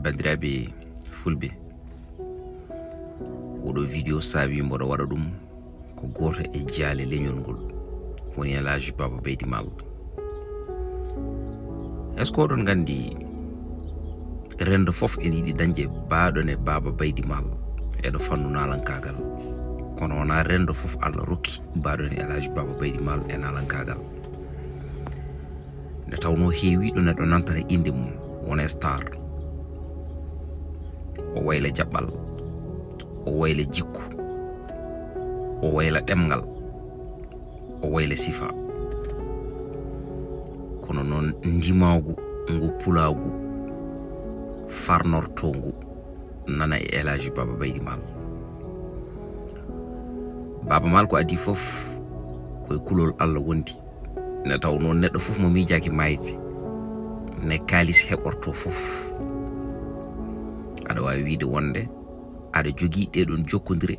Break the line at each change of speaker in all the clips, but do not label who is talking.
bandiraɓe fulɓe oɗo vidéo saabi mboɗo waɗa ɗum ko goto e jaale leñol ngol woni Elhaji Baaba Maal. est ce que oɗon gandi rendo fof ene yiɗi dañde baaɗone Baaba Maal eɗo fannu nalankagal, kono wona rendo fof Allah rokki baaɗone Elhaji Baaba Maal e nalankagal. nde tawno heewiɗo neɗɗo nantata inde mum wona star, o wayla jaɓɓal, o wayla jikku, o wayla ɗemgal, o wayla sifa, kono noon ndimagu ngu pulaagu farnortongu nana e Elhaji Baaba Maal. Baaba Maal ko adi fof koye kulol Allah wondi, nde taw noon neɗɗo fof mo miijaki mayde ne kalis heɓorto fof aɗa wawi wiide wonde aɗa jogui ɗeɗon jokkodire,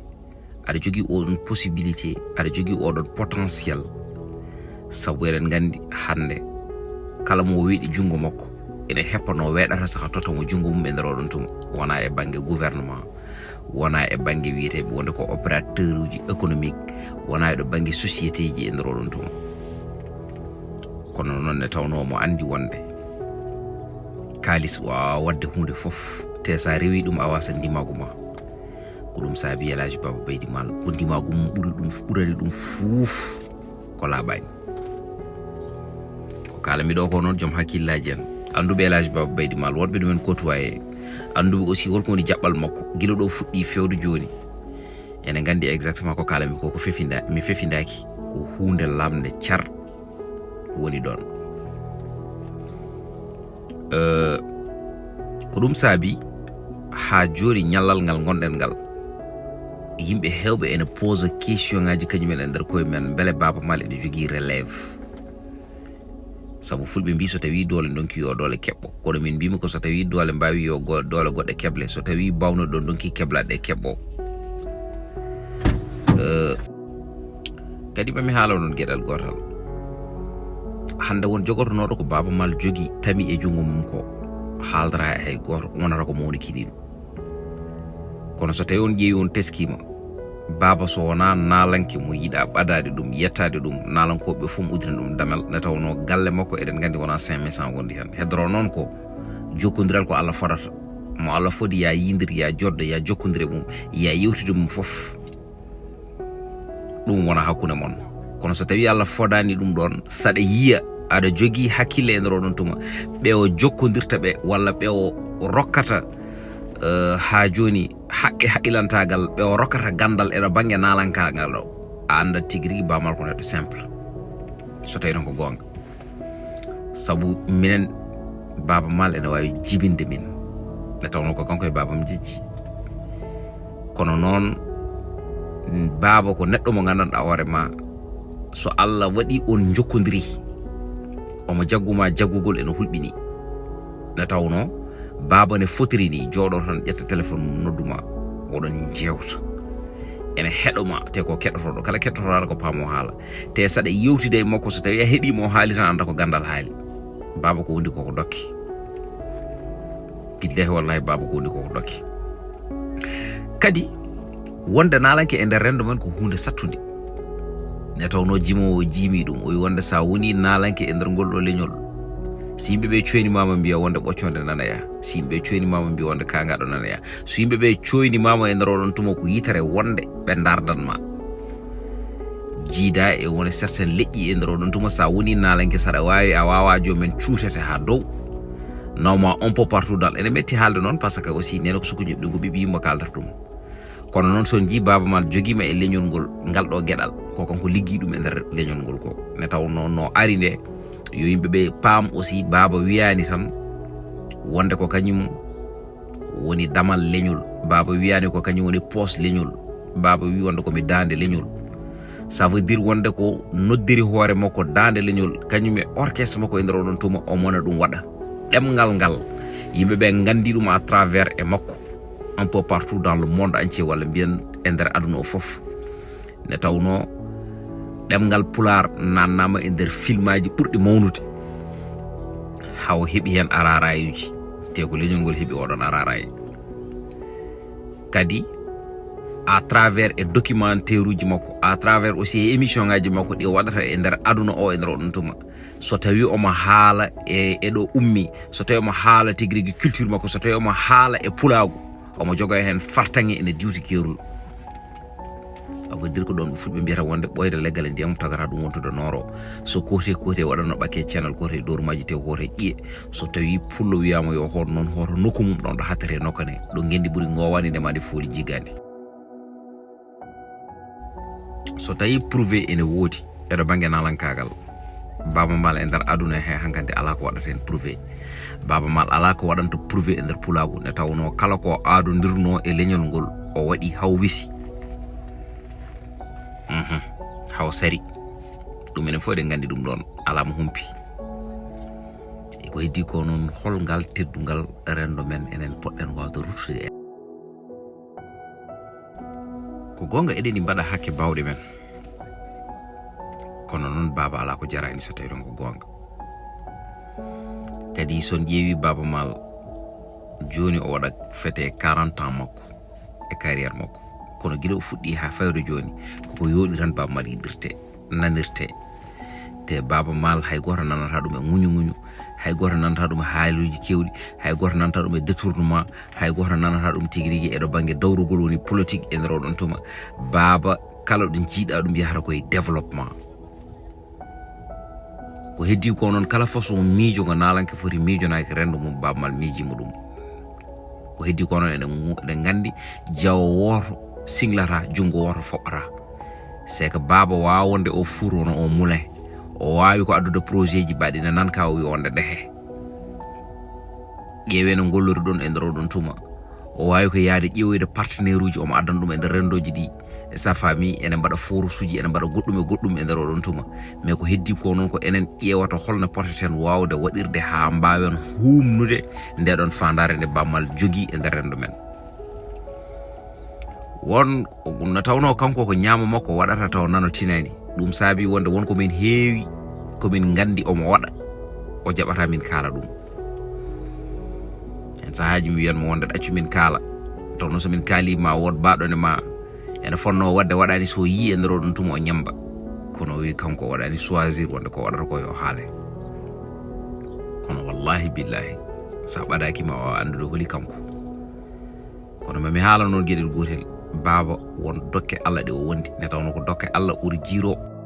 aɗa jogui oɗon possibilité, aɗa jogui oɗon potentiel, sabu eɗen gandi hande kala mo weeɗi jungo makko ene heppano weeɗata saka totamo jungo mum e nder oɗon tuma, wona e banggue gouvernement, wona e banggue wiyeteɓe wonde ko opérateur uji économique, wona eɗo banggue société ji e nder oɗon tuma. kono noon ne tawno mo andi wonde kalis wawa wadde hunde fof te sa rewi ɗum a wasa ndimagu ma. ko ɗum saabi Elhaji Baaba Maal ko ndimagu mum ɓurani ɗum fuuf ko laaɓani. ko kalami ɗo ko noon joom hakkillaji en anduɓe Elhaji Baaba Maal, wonɓe ɗumen kotuwaye, anduɓe aussi holko woni jaɓɓal makko guila ɗo fuɗɗi fewde joni. ene gandi exactement ko kalami ko mi fefindaki ko hunde lamde car woni ɗon. ko ɗum saabi ha joni ñallal ngal gonɗen ngal yimɓe hewɓe ene pose question ngaji kañumen e nder koye men beele Baaba Maal ene jogui relève. sabu fulɓe mbi so tawi doole donki yo doole keɓɓo, kono min mbimi ko so tawi doole mbawi yo doole goɗɗe keble, so tawi bawno ɗon donki keblaɗe keɓɓo. kadi mami haala noon gueɗal gotal, hande won jogotonoɗo ko Baaba Maal jogui tami e jungo mum ko haaldara e hay goto wonata ko mawni kini ɗum. kono so tawi on ƴeewi on teskima Baaba so wona nalanke mo yiɗa ɓadade ɗum yettade ɗum, nalankoɓe fof udina ɗum damel, nde tawno galle makko eɗen gandi wona 500 wondi hen. heddoro noon ko jokkodiral ko Allah fodata mo Allah fodi ya yindir, ya joddo, ya jokkodire mum, ya yewtide mum fof, ɗum wona hakkude mon. kono so tawi Allah fodani ɗum ɗon, saɗa yiya aɗa jogui hakkille e nder oɗon tuma ɓe o jokkodirta ɓe walla ɓe o rokkata ha joni haqqe haqqilantagal, ɓe o rokkata gandal eɗo banggue nalankagal ɗo, a anda tigui rigui Baaba Maal ko neɗɗo simple so tawi ɗon ko gonga. sabu minen Baaba Maal ene wawi jibinde min, nde tawno ko kanko e babam jejji. kono noon Baaba ko neɗɗo mo gandanɗa hoore ma, so Allah waɗi on jokkodiri omo jagguma jaggugol eno hulɓini, nde tawno Baaba ne fotiri ni jooɗo tan ƴetta téléphone mum nodduma oɗon jewta ene heɗoma te ko keɗotoɗo, kala keɗotoɗo ko paamo haala, te saɗa yewtide e makko so tawi a heeɗimo haali tan anda ko gandal haali. Baaba ko wondi koko dokki, billahi wallahi Baaba ko wondi koko dokki. kadi wonde nalanke e nder rendo men ko hunde sattude, nde tawno jimowo jimi ɗum o wi wonde sa woni nalanke e nder ngol ɗo leñol, si yimɓeɓe coynimama mbiya wonde ɓocconde nanaya, si yimɓeɓe coynimama mbiya wonde kangaɗo nanaya, so yimɓeɓe coynimama e nder oɗon tuma ko yitere wonde ɓe dardanma jiida e woni certain leƴƴi e nder oɗon tuma. sa woni nalanke saɗa wawi a wawa jomumen cuutete ha dow nawma un peu partout dal. ene metti haalde noon par ce que aussi nene ko sukuñuɓe ɗum ko ɓiɓi yimmo kaldata ɗum. kono noon son ji Baaba Maal joguima e leñol ngol ngal ɗo gueɗal ko kanko liggi ɗum e nder leñol ngol ko, ne tawno no ari nde yo yimɓeɓe paam aussi Baaba wiyani tan wonde ko kañum woni damal leñol, Baaba wiyani ko kañum woni poos leñol, Baaba wi wonde komi dande leñol. ça veut dire wonde ko noddiri hoore makko dande leñol kañum e orchestre makko e nder oɗon tuma o mona ɗum waɗa ɗemgal ngal yimɓeɓe gandi ɗum à travers e makko un peu partout dans le monde entier, walla mbiyen e nder aduna o fof. nde tawno ɗemgal pular nannama e nder film aji ɓurɗi mawnude haw heeɓi hen ararayuji te ko leñol ngol heɓi oɗon araraye kadi à travers e documentaire uji makko à travers aussi e émission ngaji makko ɗi waɗata e nder aduna o e nder oɗon tuma so tawi omo haala e ɗo ummi so tawi omo haala tigui rigui culture makko so tawi omo haala e pulaagu omo jogoya hen fartange ene diwti kerol ça veut dire ko ɗon fulɓe mbiyata wonde ɓoyde leggal e ndiyam tagata ɗum wontude nooro so kote waɗano ɓakke channel kote doorumaji te hoore ƴiye so tawi pullo wiyama yo hoto noon hoto nokku mum ɗon ɗo hattere nokkane ɗo gendi ɓuuri gowani ndemade fooli jigandi so tawi prouvé ene woodi eɗo banggue nalankagal Baaba Maal e nder aduna he hankandi ala ko waɗata hen prouvé Baaba Maal ala ko waɗanta prouvé e nder pulaagu ne tawno kala ko aadodirno e leñol ngol o waɗi haw wisi haw sari ɗum enen fof eɗen gandi ɗum ɗon ala mo humpi e ko heddi ko noon holngal teddungal rendo men enen poɗɗen wawde ruttude ko gonga eɗeni mbaɗa hakke bawɗe men kono noon Baaba ala ko jarani so tawi ɗon ko gonga kadi son ƴeewi Baaba Maal joni o waɗa fete 40 ans makko e carrière makko kono guila o fuɗɗi ha fawde joni koko yoɗi tan Baaba Maal yiɗirte nanirte te Baaba Maal hay goto nanata ɗum e ŋuñu hay goto nanata ɗum e haaluji kewɗi hay goto nanata ɗum e détournement hay goto nanata ɗum tigui rigui eɗo banggue dawrugol woni politique e nder oɗon tuma Baaba kala ɗo jiiɗa ɗum yahata koye développement ko heddi ko noon kala façon miijo ngo nalanke foti miijonaki rendo mum Baaba Maal miijimo ɗum ko heddi ko noon eɗen gandi jawo woto singlata jungo woto foɓɓata c'est que Baaba wawa wonde o four wono o moulin o wawi ko addude projet ji baɗi ne nan ka o wi wonde ɗehe ƴeewe no gollori ɗon e nder oɗon tuma o wawi ko yaade ƴeewoyde partenaire uji omo addana ɗum e nder rendoji ɗi e sa famille ene mbaɗa forus uji ene mbaɗa goɗɗum e nder oɗon tuma mais ko heddi ko noon ko enen ƴeewata holno poteten wawde waɗirde ha mbawen humnude ndeɗon fandare nde Baaba Maal jogui e nder rendo men won no tawno kanko ko ñaama makko waɗata taw nano tinani ɗum saabi wonde won komin heewi komin gandi omo waɗa o jaɓata min kaala ɗum en sahaji mi wiyanmo wonde ɗaccu min kaala tawno somin kaalima wod baɗone ma ene fonno wadde waɗani so yi e nder oɗon tuma o ñamba kono wi kanko waɗani choisir wonde ko waɗata ko yo haale kono wallahi billahi sa ɓaɗaki ma o andude holi kanko kono mami haala noon gueɗel gotel Baaba won dokke Allah ɗe o wondi ne tawno ko dokke Allah ɓuuri jiiro